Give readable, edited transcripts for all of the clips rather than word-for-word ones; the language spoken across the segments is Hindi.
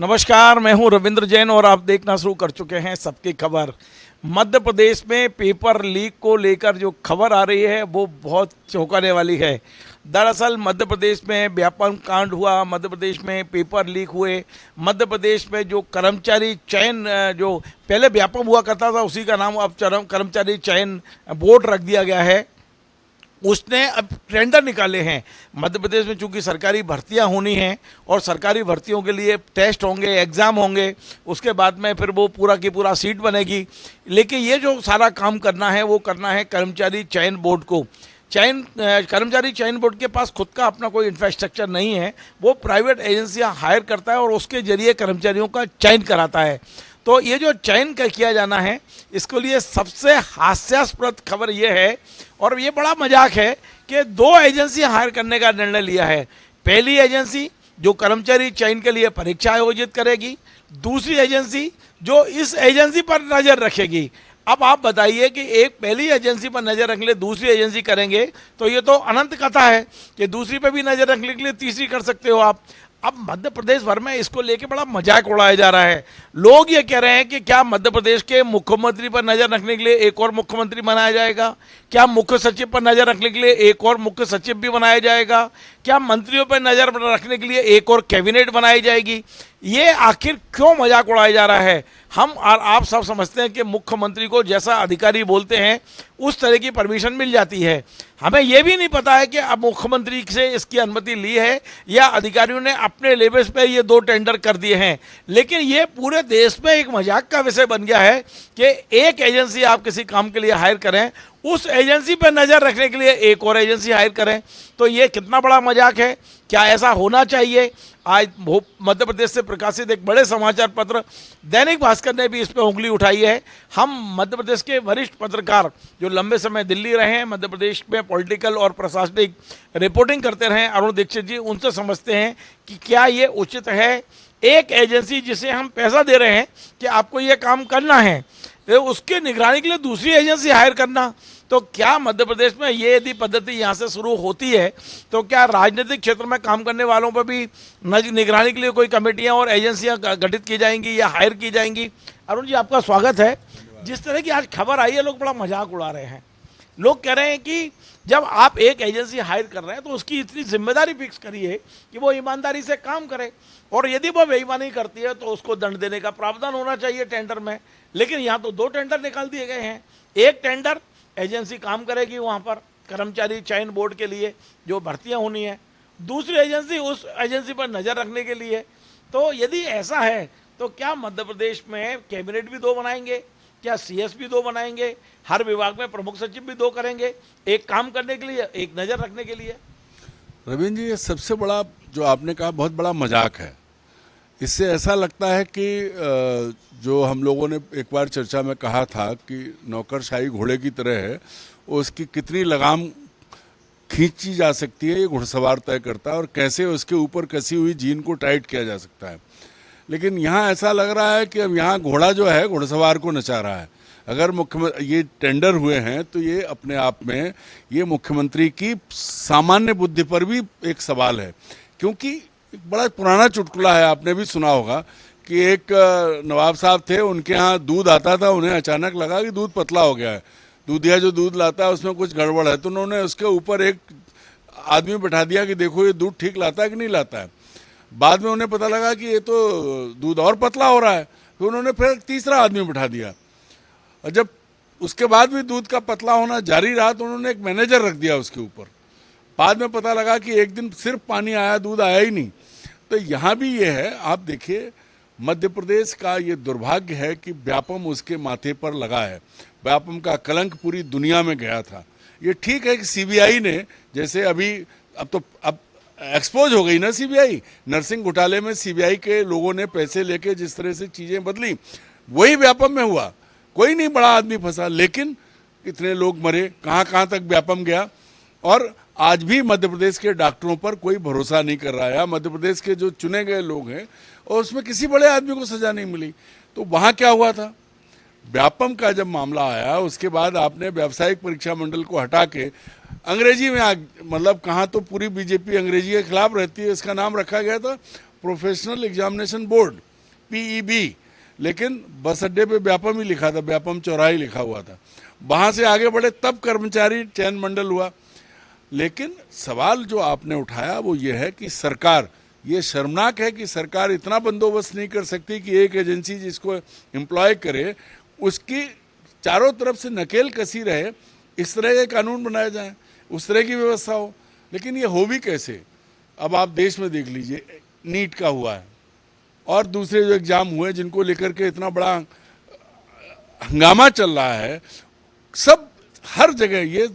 नमस्कार, मैं हूं रविंद्र जैन और आप देखना शुरू कर चुके हैं सबकी खबर। मध्य प्रदेश में पेपर लीक को लेकर जो खबर आ रही है वो बहुत चौंकाने वाली है। दरअसल मध्य प्रदेश में व्यापम कांड हुआ, मध्य प्रदेश में पेपर लीक हुए, मध्य प्रदेश में जो कर्मचारी चयन जो पहले व्यापम हुआ करता था उसी का नाम अब कर्मचारी चयन बोर्ड रख दिया गया है। उसने अब टेंडर निकाले हैं। मध्य प्रदेश में चूंकि सरकारी भर्तियां होनी हैं और सरकारी भर्तियों के लिए टेस्ट होंगे, एग्ज़ाम होंगे, उसके बाद में फिर वो पूरा की पूरा सीट बनेगी। लेकिन ये जो सारा काम करना है वो करना है कर्मचारी चयन बोर्ड को। कर्मचारी चयन बोर्ड के पास खुद का अपना कोई इंफ्रास्ट्रक्चर नहीं है, वो प्राइवेट एजेंसियां हायर करता है और उसके जरिए कर्मचारियों का चयन कराता है। तो ये जो चयन का किया जाना है, इसके लिए सबसे हास्यास्पद खबर ये है और ये बड़ा मजाक है कि दो एजेंसी हायर करने का निर्णय लिया है। पहली एजेंसी जो कर्मचारी चयन के लिए परीक्षा आयोजित करेगी, दूसरी एजेंसी जो इस एजेंसी पर नज़र रखेगी। अब आप बताइए कि एक पहली एजेंसी पर नज़र रख ले, दूसरी एजेंसी करेंगे तो ये तो अनंत कथा है कि दूसरी पे भी नज़र रखने के लिए तीसरी कर सकते हो आप। अब मध्य प्रदेश भर में इसको लेके बड़ा मजाक उड़ाया जा रहा है। लोग ये कह रहे हैं कि क्या मध्य प्रदेश के मुख्यमंत्री पर नज़र रखने के लिए एक और मुख्यमंत्री बनाया जाएगा? क्या मुख्य सचिव पर नज़र रखने के लिए एक और मुख्य सचिव भी बनाया जाएगा? क्या मंत्रियों पर नज़र रखने के लिए एक और कैबिनेट बनाई जाएगी? ये आखिर क्यों मजाक उड़ाया जा रहा है? हम और आप सब समझते हैं कि मुख्यमंत्री को जैसा अधिकारी बोलते हैं उस तरह की परमिशन मिल जाती है। हमें यह भी नहीं पता है कि अब मुख्यमंत्री से इसकी अनुमति ली है या अधिकारियों ने अपने लेवल पे ये दो टेंडर कर दिए हैं। लेकिन ये पूरे देश में एक मजाक का विषय बन गया है कि एक एजेंसी आप किसी काम के लिए हायर करें, उस एजेंसी पर नज़र रखने के लिए एक और एजेंसी हायर करें। तो ये कितना बड़ा मजाक है? क्या ऐसा होना चाहिए? आज मध्य प्रदेश से प्रकाशित एक बड़े समाचार पत्र दैनिक भास्कर ने भी इस पर उंगली उठाई है। हम मध्य प्रदेश के वरिष्ठ पत्रकार जो लंबे समय दिल्ली रहे हैं, मध्य प्रदेश में पॉलिटिकल और प्रशासनिक रिपोर्टिंग करते रहे, अरुण दीक्षित जी, उनसे समझते हैं कि क्या ये उचित है एक एजेंसी जिसे हम पैसा दे रहे हैं कि आपको ये काम करना है, उसके निगरानी के लिए दूसरी एजेंसी हायर करना। तो क्या मध्य प्रदेश में ये यदि पद्धति यहाँ से शुरू होती है तो क्या राजनीतिक क्षेत्र में काम करने वालों पर भी निगरानी के लिए कोई कमेटियाँ और एजेंसियाँ गठित की जाएंगी या हायर की जाएंगी? अरुण जी, आपका स्वागत है। जिस तरह की आज खबर आई है, लोग बड़ा मजाक उड़ा रहे हैं। लोग कह रहे हैं कि जब आप एक एजेंसी हायर कर रहे हैं तो उसकी इतनी जिम्मेदारी फिक्स करिए कि वो ईमानदारी से काम करे, और यदि वो बेईमानी करती है तो उसको दंड देने का प्रावधान होना चाहिए टेंडर में। लेकिन यहाँ तो दो टेंडर निकाल दिए गए हैं। एक टेंडर एजेंसी काम करेगी वहाँ पर कर्मचारी चयन बोर्ड के लिए जो भर्तियाँ होनी है, दूसरी एजेंसी उस एजेंसी पर नज़र रखने के लिए। तो यदि ऐसा है तो क्या मध्य प्रदेश में कैबिनेट भी दो बनाएंगे? क्या सीएस भी दो बनाएंगे? हर विभाग में प्रमुख सचिव भी दो करेंगे, एक काम करने के लिए, एक नज़र रखने के लिए? रविंद्र जी, ये सबसे बड़ा जो आपने कहा बहुत बड़ा मजाक है। इससे ऐसा लगता है कि जो हम लोगों ने एक बार चर्चा में कहा था कि नौकरशाही घोड़े की तरह है, उसकी कितनी लगाम खींची जा सकती है ये घुड़सवार तय करता है, और कैसे उसके ऊपर कसी हुई जीन को टाइट किया जा सकता है। लेकिन यहाँ ऐसा लग रहा है कि अब यहाँ घोड़ा जो है घुड़सवार को नचा रहा है। अगर मुख्यमंत्री ये टेंडर हुए हैं तो ये अपने आप में ये मुख्यमंत्री की सामान्य बुद्धि पर भी एक सवाल है, क्योंकि एक बड़ा पुराना चुटकुला है, आपने भी सुना होगा कि एक नवाब साहब थे, उनके यहाँ दूध आता था, उन्हें अचानक लगा कि दूध पतला हो गया है, दूधिया जो दूध लाता है उसमें कुछ गड़बड़ है, तो उन्होंने उसके ऊपर एक आदमी बैठा दिया कि देखो ये दूध ठीक लाता है कि नहीं लाता है। बाद में उन्हें पता लगा कि ये तो दूध और पतला हो रहा है, तो उन्होंने फिर तीसरा आदमी बैठा दिया, और जब उसके बाद भी दूध का पतला होना जारी रहा तो उन्होंने एक मैनेजर रख दिया उसके ऊपर। बाद में पता लगा कि एक दिन सिर्फ पानी आया, दूध आया ही नहीं। तो यहाँ भी ये है, आप देखिए मध्य प्रदेश का ये दुर्भाग्य है कि व्यापम उसके माथे पर लगा है। व्यापम का कलंक पूरी दुनिया में गया था। ये ठीक है कि सीबीआई ने, जैसे अभी अब एक्सपोज हो गई ना सीबीआई, नर्सिंग घोटाले में सीबीआई के लोगों ने पैसे लेके जिस तरह से चीज़ें बदली, वही व्यापम में हुआ। कोई नहीं बड़ा आदमी फंसा, लेकिन कितने लोग मरे, कहाँ कहाँ तक व्यापम गया। और आज भी मध्य प्रदेश के डॉक्टरों पर कोई भरोसा नहीं कर रहा है। मध्य प्रदेश के जो चुने गए लोग हैं और उसमें किसी बड़े आदमी को सजा नहीं मिली। तो वहाँ क्या हुआ था? व्यापम का जब मामला आया उसके बाद आपने व्यावसायिक परीक्षा मंडल को हटा के अंग्रेजी में मतलब कहाँ तो पूरी बीजेपी अंग्रेजी के खिलाफ रहती है, इसका नाम रखा गया था प्रोफेशनल एग्जामिनेशन बोर्ड। PEB, लेकिन बस अड्डे पे व्यापम ही लिखा था, व्यापम चौराहा ही लिखा हुआ था। वहाँ से आगे बढ़े तब कर्मचारी चयन मंडल हुआ। लेकिन सवाल जो आपने उठाया वो ये है कि सरकार, ये शर्मनाक है कि सरकार इतना बंदोबस्त नहीं कर सकती कि एक एजेंसी जिसको एम्प्लॉय करे उसकी चारों तरफ से नकेल कसी रहे, इस तरह के कानून बनाए जाएं, उस तरह की व्यवस्था हो। लेकिन ये हो भी कैसे? अब आप देश में देख लीजिए, नीट का हुआ है और दूसरे जो एग्ज़ाम हुए जिनको लेकर के इतना बड़ा हंगामा चल रहा है, सब हर जगह ये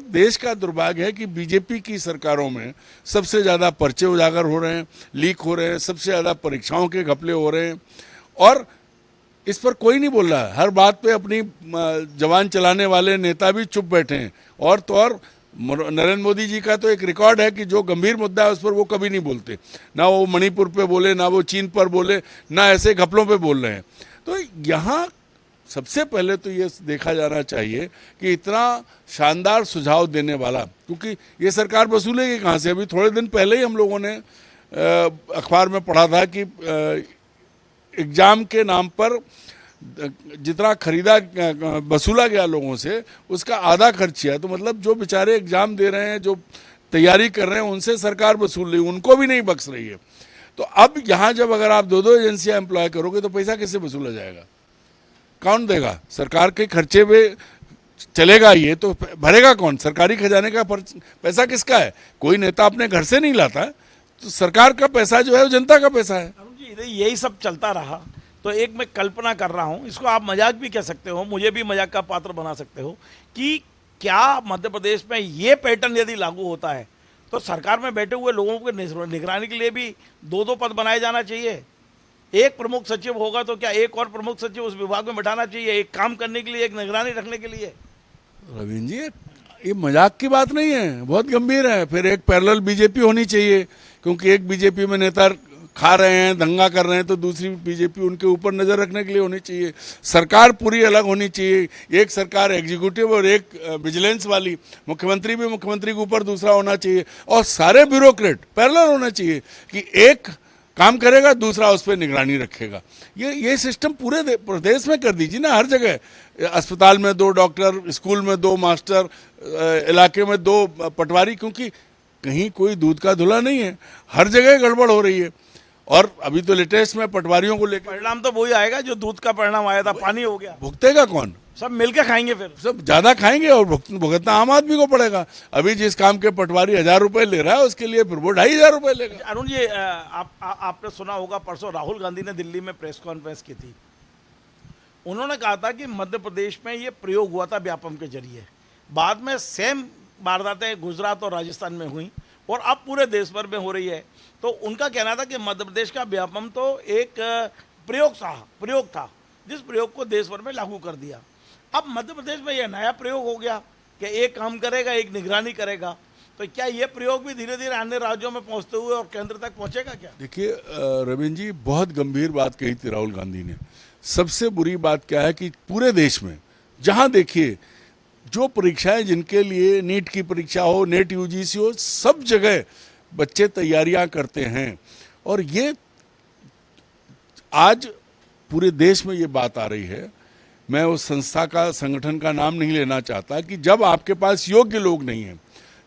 देश का दुर्भाग्य है कि बीजेपी की सरकारों में सबसे ज़्यादा पर्चे उजागर हो रहे हैं, लीक हो रहे हैं, सबसे ज़्यादा परीक्षाओं के घपले हो रहे हैं और इस पर कोई नहीं बोल रहा है। हर बात पे अपनी जवान चलाने वाले नेता भी चुप बैठे हैं। और तो और नरेंद्र मोदी जी का तो एक रिकॉर्ड है कि जो गंभीर मुद्दा है उस पर वो कभी नहीं बोलते, ना वो मणिपुर पे बोले, ना वो चीन पर बोले, ना ऐसे घपलों पे बोल रहे हैं। तो यहाँ सबसे पहले तो ये देखा जाना चाहिए कि इतना शानदार सुझाव देने वाला, क्योंकि ये सरकार वसूलेगी कहाँ से? अभी थोड़े दिन पहले ही हम लोगों ने अखबार में पढ़ा था कि एग्ज़ाम के नाम पर जितना खरीदा वसूला गया लोगों से उसका आधा खर्च किया। तो मतलब जो बेचारे एग्ज़ाम दे रहे हैं, जो तैयारी कर रहे हैं, उनसे सरकार वसूल रही है, उनको भी नहीं बख्श रही है। तो अब यहाँ जब अगर आप दो एजेंसियाँ एम्प्लॉय करोगे तो पैसा कैसे वसूला जाएगा? कौन देगा? सरकार के खर्चे में चलेगा ये तो भरेगा कौन? सरकारी खजाने का पैसा किसका है? कोई नेता अपने घर से नहीं लाता है, तो सरकार का पैसा जो है वो जनता का पैसा है। अरुण जी, यही सब चलता रहा तो एक मैं कल्पना कर रहा हूँ, इसको आप मजाक भी कह सकते हो, मुझे भी मजाक का पात्र बना सकते हो, कि क्या मध्य प्रदेश में ये पैटर्न यदि लागू होता है तो सरकार में बैठे हुए लोगों को निगरानी के लिए भी दो पद बनाए जाना चाहिए। एक प्रमुख सचिव होगा तो क्या एक और प्रमुख सचिव उस विभाग में बैठाना चाहिए, एक काम करने के लिए, एक निगरानी रखने के लिए। रवीन जी, ये मजाक की बात नहीं है, बहुत गंभीर है। फिर एक पैरेलल बीजेपी होनी चाहिए, क्योंकि एक बीजेपी में नेता खा रहे हैं, दंगा कर रहे हैं, तो दूसरी बीजेपी उनके ऊपर नज़र रखने के लिए होनी चाहिए। सरकार पूरी अलग होनी चाहिए, एक सरकार एग्जीक्यूटिव और एक विजिलेंस वाली, मुख्यमंत्री भी मुख्यमंत्री के ऊपर दूसरा होना चाहिए, और सारे ब्यूरोक्रेट पैरेलल होना चाहिए कि एक काम करेगा, दूसरा उस पर निगरानी रखेगा। ये सिस्टम पूरे प्रदेश में कर दीजिए ना, हर जगह। अस्पताल में 2 डॉक्टर, स्कूल में 2 मास्टर, इलाके में 2 पटवारी, क्योंकि कहीं कोई दूध का धुला नहीं है, हर जगह गड़बड़ हो रही है। और अभी तो लेटेस्ट में पटवारियों को लेकर परिणाम तो वही आएगा जो दूध का परिणाम आया था, पानी हो गया। भुगतेगा कौन? सब मिलकर खाएंगे, फिर सब ज़्यादा खाएंगे और भुगतना आम आदमी को पड़ेगा। अभी जिस काम के पटवारी 1000 रुपये ले रहा है, उसके लिए फिर वो 2500 रुपये लेगा। अरुण जी, आपने सुना होगा, परसों राहुल गांधी ने दिल्ली में प्रेस कॉन्फ्रेंस की थी। उन्होंने कहा था कि मध्य प्रदेश में ये प्रयोग हुआ था व्यापम के जरिए, बाद में सेम वारदातें गुजरात और राजस्थान में हुई और अब पूरे देश भर में हो रही है। तो उनका कहना था कि मध्य प्रदेश का व्यापम तो एक प्रयोग था जिस प्रयोग को देश भर में लागू कर दिया। अब मध्य प्रदेश में यह नया प्रयोग हो गया कि एक काम करेगा, एक निगरानी करेगा। तो क्या ये प्रयोग भी धीरे धीरे अन्य राज्यों में पहुंचते हुए और केंद्र तक पहुंचेगा क्या? देखिए रवीन जी, बहुत गंभीर बात कही थी राहुल गांधी ने। सबसे बुरी बात क्या है कि पूरे देश में जहां देखिए, जो परीक्षाएं जिनके लिए नीट की परीक्षा हो, नेट यूजीसी हो, सब जगह बच्चे तैयारियां करते हैं। और ये आज पूरे देश में ये बात आ रही है। मैं उस संस्था का, संगठन का नाम नहीं लेना चाहता, कि जब आपके पास योग्य लोग नहीं हैं,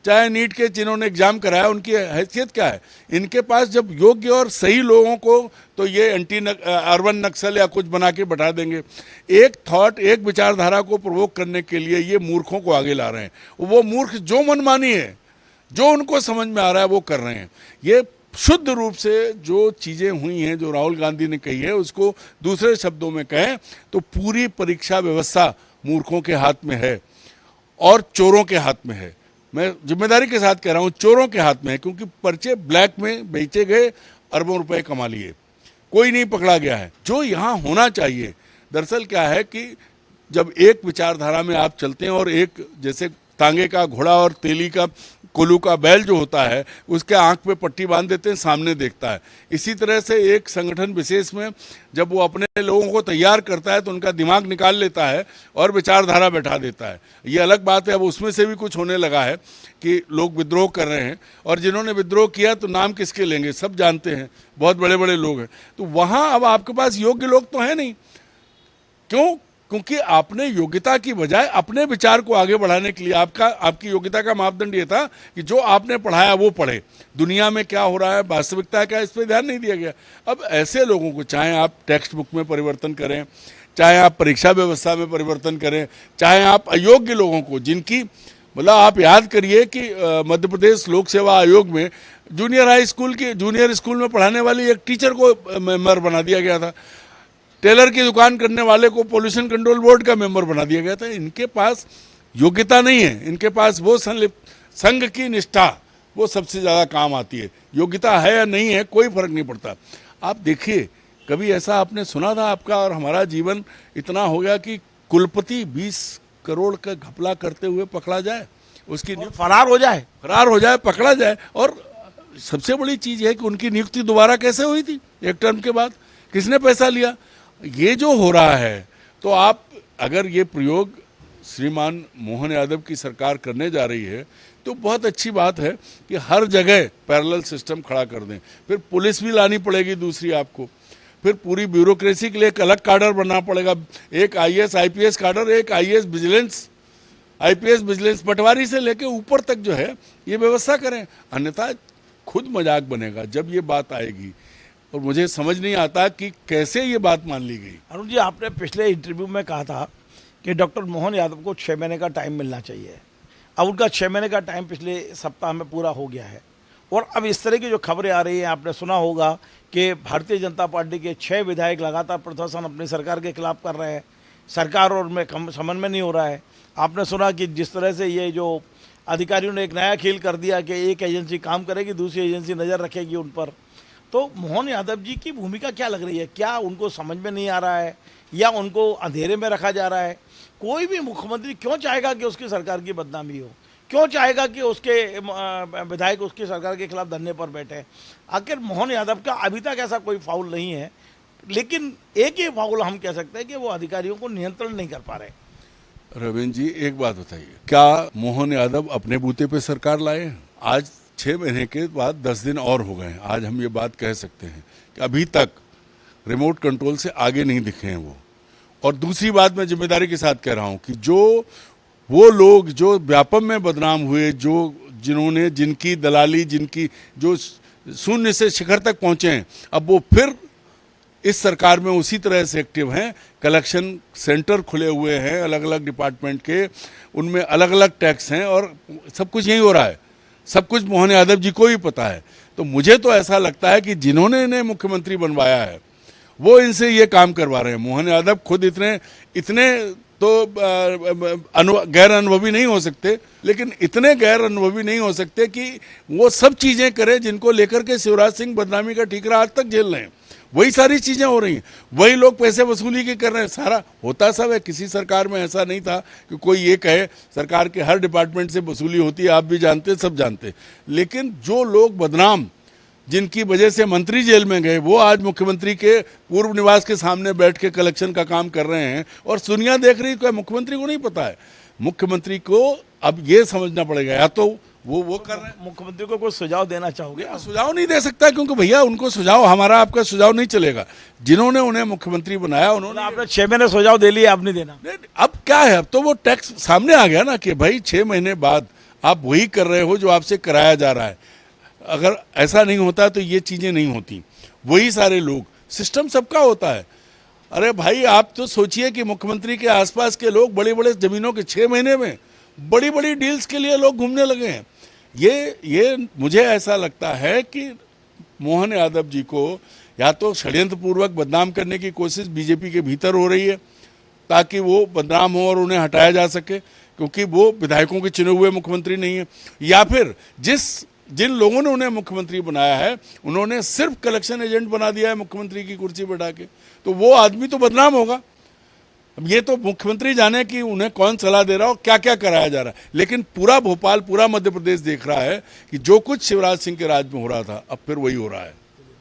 चाहे नीट के जिन्होंने एग्जाम कराया उनकी हैसियत क्या है, इनके पास जब योग्य और सही लोगों को, तो ये अर्बन नक्सल या कुछ बना के बैठा देंगे। एक थॉट, एक विचारधारा को प्रोवोक करने के लिए ये मूर्खों को आगे ला रहे हैं। वो मूर्ख जो मनमानी है, जो उनको समझ में आ रहा है वो कर रहे हैं। ये शुद्ध रूप से जो चीज़ें हुई हैं, जो राहुल गांधी ने कही है, उसको दूसरे शब्दों में कहें तो पूरी परीक्षा व्यवस्था मूर्खों के हाथ में है और चोरों के हाथ में है। मैं जिम्मेदारी के साथ कह रहा हूँ, चोरों के हाथ में है, क्योंकि पर्चे ब्लैक में बेचे गए, अरबों रुपए कमा लिए, कोई नहीं पकड़ा गया है। जो यहाँ होना चाहिए दरअसल क्या है कि जब एक विचारधारा में आप चलते हैं और एक, जैसे तांगे का घोड़ा और तेली का कोल्हू का बैल जो होता है उसके आंख पे पट्टी बांध देते हैं, सामने देखता है। इसी तरह से एक संगठन विशेष में जब वो अपने लोगों को तैयार करता है तो उनका दिमाग निकाल लेता है और विचारधारा बैठा देता है। ये अलग बात है, अब उसमें से भी कुछ होने लगा है कि लोग विद्रोह कर रहे हैं, और जिन्होंने विद्रोह किया तो नाम किसके लेंगे, सब जानते हैं, बहुत बड़े बड़े लोग हैं। तो वहाँ अब आपके पास योग्य लोग तो हैं नहीं। क्यों? क्योंकि आपने योग्यता की बजाय अपने विचार को आगे बढ़ाने के लिए आपकी योग्यता का मापदंड ये था कि जो आपने पढ़ाया वो पढ़े, दुनिया में क्या हो रहा है, वास्तविकता क्या है, इस पर ध्यान नहीं दिया गया। अब ऐसे लोगों को, चाहे आप टेक्स्ट बुक में परिवर्तन करें, चाहे आप परीक्षा व्यवस्था में परिवर्तन करें, चाहे आप अयोग्य लोगों को, जिनकी मतलब आप याद करिए कि मध्य प्रदेश लोक सेवा आयोग में जूनियर स्कूल में पढ़ाने वाली एक टीचर को मेंबर बना दिया गया था, टेलर की दुकान करने वाले को पोल्यूशन कंट्रोल बोर्ड का मेंबर बना दिया गया था। इनके पास योग्यता नहीं है, इनके पास वो संघ की निष्ठा वो सबसे ज़्यादा काम आती है। योग्यता है या नहीं है कोई फर्क नहीं पड़ता। आप देखिए, कभी ऐसा आपने सुना था आपका और हमारा जीवन इतना हो गया कि कुलपति 20 करोड़ का घपला करते हुए पकड़ा जाए, उसकी फरार हो जाए, पकड़ा जाए। और सबसे बड़ी चीज़ है कि उनकी नियुक्ति दोबारा कैसे हुई थी, एक टर्म के बाद किसने पैसा लिया। ये जो हो रहा है, तो आप अगर ये प्रयोग श्रीमान मोहन यादव की सरकार करने जा रही है तो बहुत अच्छी बात है कि हर जगह पैरेलल सिस्टम खड़ा कर दें। फिर पुलिस भी लानी पड़ेगी दूसरी आपको, फिर पूरी ब्यूरोक्रेसी के लिए एक अलग काडर बनना पड़ेगा, एक आईएएस आईपीएस काडर, एक आईपीएस विजिलेंस, पटवारी से लेके ऊपर तक जो है ये व्यवस्था करें, अन्यथा खुद मजाक बनेगा जब ये बात आएगी। और मुझे समझ नहीं आता कि कैसे ये बात मान ली गई। अरुण जी, आपने पिछले इंटरव्यू में कहा था कि डॉक्टर मोहन यादव को 6 महीने का टाइम मिलना चाहिए। अब उनका 6 महीने का टाइम पिछले सप्ताह में पूरा हो गया है, और अब इस तरह की जो खबरें आ रही हैं, आपने सुना होगा कि भारतीय जनता पार्टी के 6 विधायक लगातार प्रदर्शन अपनी सरकार के खिलाफ कर रहे हैं, सरकार और में समन्वय नहीं हो रहा है। आपने सुना कि जिस तरह से ये जो अधिकारियों ने एक नया खेल कर दिया कि एक एजेंसी काम करेगी, दूसरी एजेंसी नज़र रखेगी उन पर। तो मोहन यादव जी की भूमिका क्या लग रही है? क्या उनको समझ में नहीं आ रहा है या उनको अंधेरे में रखा जा रहा है? कोई भी मुख्यमंत्री क्यों चाहेगा कि उसकी सरकार की बदनामी हो? क्यों चाहेगा कि उसके विधायक उसकी सरकार के खिलाफ धरने पर बैठे? आखिर मोहन यादव का अभी तक ऐसा कोई फाउल नहीं है, लेकिन एक ही फाउल हम कह सकते हैं कि वो अधिकारियों को नियंत्रण नहीं कर पा रहे। रविंद्र जी, एक बात बताइए, क्या मोहन यादव अपने बूते पे सरकार लाए? आज 6 महीने के बाद 10 दिन और हो गए, आज हम ये बात कह सकते हैं कि अभी तक रिमोट कंट्रोल से आगे नहीं दिखे हैं वो। और दूसरी बात मैं जिम्मेदारी के साथ कह रहा हूँ कि वो लोग जो व्यापम में बदनाम हुए, जिनकी दलाली, जिनकी जो शून्य से शिखर तक पहुँचे हैं, अब वो फिर इस सरकार में उसी तरह से एक्टिव हैं। कलेक्शन सेंटर खुले हुए हैं अलग अलग डिपार्टमेंट के, उनमें अलग अलग टैक्स हैं और सब कुछ यही हो रहा है। सब कुछ मोहन यादव जी को ही पता है। तो मुझे तो ऐसा लगता है कि जिन्होंने इन्हें मुख्यमंत्री बनवाया है वो इनसे ये काम करवा रहे हैं। मोहन यादव खुद इतने तो गैर अनुभवी नहीं हो सकते, लेकिन इतने गैर अनुभवी नहीं हो सकते कि वो सब चीज़ें करें जिनको लेकर के शिवराज सिंह बदनामी का ठीकरा आज तक झेल रहे हैं। वही सारी चीज़ें हो रही हैं, वही लोग पैसे वसूली के कर रहे हैं। सारा होता सब है, किसी सरकार में ऐसा नहीं था कि कोई ये कहे सरकार के हर डिपार्टमेंट से वसूली होती है, आप भी जानते, सब जानते। लेकिन जो लोग बदनाम, जिनकी वजह से मंत्री जेल में गए, वो आज मुख्यमंत्री के पूर्व निवास के सामने बैठ के कलेक्शन का काम कर रहे हैं और दुनिया देख रही है। मुख्यमंत्री को नहीं पता है। मुख्यमंत्री को अब ये समझना पड़ेगा, या तो वो कर रहे हैं। मुख्यमंत्री को कोई सुझाव देना चाहोगे? सुझाव नहीं दे सकता, क्योंकि भैया उनको सुझाव, हमारा आपका सुझाव नहीं चलेगा। जिन्होंने उन्हें मुख्यमंत्री बनाया उन्होंने, आपने 6 महीने सुझाव दे लिए, आप नहीं देना। अब क्या है, अब तो वो टैक्स सामने आ गया ना कि भाई 6 महीने बाद आप वही कर रहे हो जो आपसे कराया जा रहा है। अगर ऐसा नहीं होता तो ये चीज़ें नहीं होती। वही सारे लोग, सिस्टम सबका होता है। अरे भाई, आप तो सोचिए कि मुख्यमंत्री के आसपास के लोग बड़ी बड़ी जमीनों के 6 महीने में बड़ी बड़ी डील्स के लिए लोग घूमने लगे हैं। ये मुझे ऐसा लगता है कि मोहन यादव जी को या तो षड्यंत्रपूर्वक बदनाम करने की कोशिश बीजेपी के भीतर हो रही है ताकि वो बदनाम हो और उन्हें हटाया जा सके, क्योंकि वो विधायकों के चुने हुए मुख्यमंत्री नहीं है, या फिर जिन लोगों ने उन्हें मुख्यमंत्री बनाया है उन्होंने सिर्फ कलेक्शन एजेंट बना दिया है मुख्यमंत्री की कुर्सी बैठा के, तो वो आदमी तो बदनाम होगा, अब ये तो मुख्यमंत्री जाने कि उन्हें कौन सलाह दे रहा हो, क्या क्या कराया जा रहा है, लेकिन पूरा भोपाल, पूरा मध्य प्रदेश देख रहा है कि जो कुछ शिवराज सिंह के राज में हो रहा था अब फिर वही हो रहा है।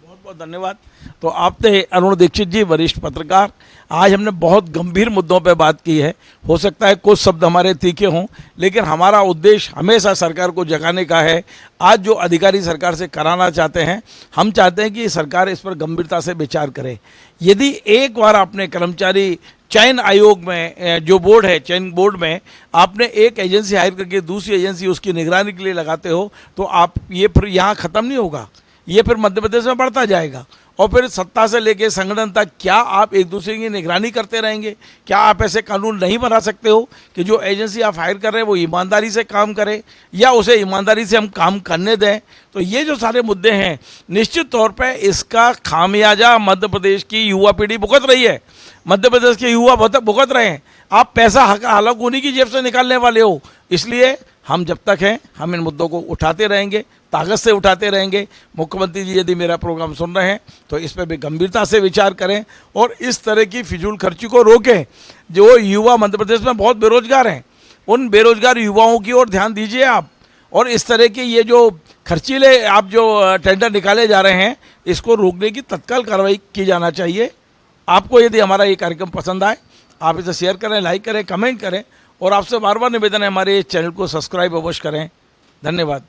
बहुत बहुत धन्यवाद। तो आप थे अरुण दीक्षित जी, वरिष्ठ पत्रकार। आज हमने बहुत गंभीर मुद्दों पर बात की है। हो सकता है कुछ शब्द हमारे तीखे हों, लेकिन हमारा उद्देश्य हमेशा सरकार को जगाने का है। आज जो अधिकारी सरकार से कराना चाहते हैं, हम चाहते हैं कि सरकार इस पर गंभीरता से विचार करे। यदि एक बार आपने कर्मचारी चयन आयोग में, जो बोर्ड है चयन बोर्ड में, आपने एक एजेंसी हायर करके दूसरी एजेंसी उसकी निगरानी के लिए लगाते हो, तो आप ये फिर यहाँ ख़त्म नहीं होगा, ये फिर मध्य प्रदेश में बढ़ता जाएगा। और फिर सत्ता से लेके संगठन तक क्या आप एक दूसरे की निगरानी करते रहेंगे? क्या आप ऐसे कानून नहीं बना सकते हो कि जो एजेंसी आप हायर कर रहे हैं वो ईमानदारी से काम करे, या उसे ईमानदारी से हम काम करने दें? तो ये जो सारे मुद्दे हैं, निश्चित तौर पे इसका खामियाजा मध्य प्रदेश की युवा पीढ़ी भुगत रही है, मध्य प्रदेश के युवा भुगत रहे हैं। आप पैसा हालांकि उन्हीं की जेब से निकालने वाले हो। इसलिए हम जब तक हैं, हम इन मुद्दों को उठाते रहेंगे, ताकत से उठाते रहेंगे। मुख्यमंत्री जी यदि मेरा प्रोग्राम सुन रहे हैं तो इस पर भी गंभीरता से विचार करें और इस तरह की फिजूल खर्ची को रोकें। जो युवा मध्य प्रदेश में बहुत बेरोजगार हैं, उन बेरोजगार युवाओं की ओर ध्यान दीजिए आप। और इस तरह की ये जो खर्चीले आप जो टेंडर निकाले जा रहे हैं, इसको रोकने की तत्काल कार्रवाई की जाना चाहिए। आपको यदि हमारा ये कार्यक्रम पसंद आए, आप इसे शेयर करें, लाइक करें, कमेंट करें, और आपसे बार बार निवेदन है हमारे चैनल को सब्सक्राइब अवश्य करें। धन्यवाद।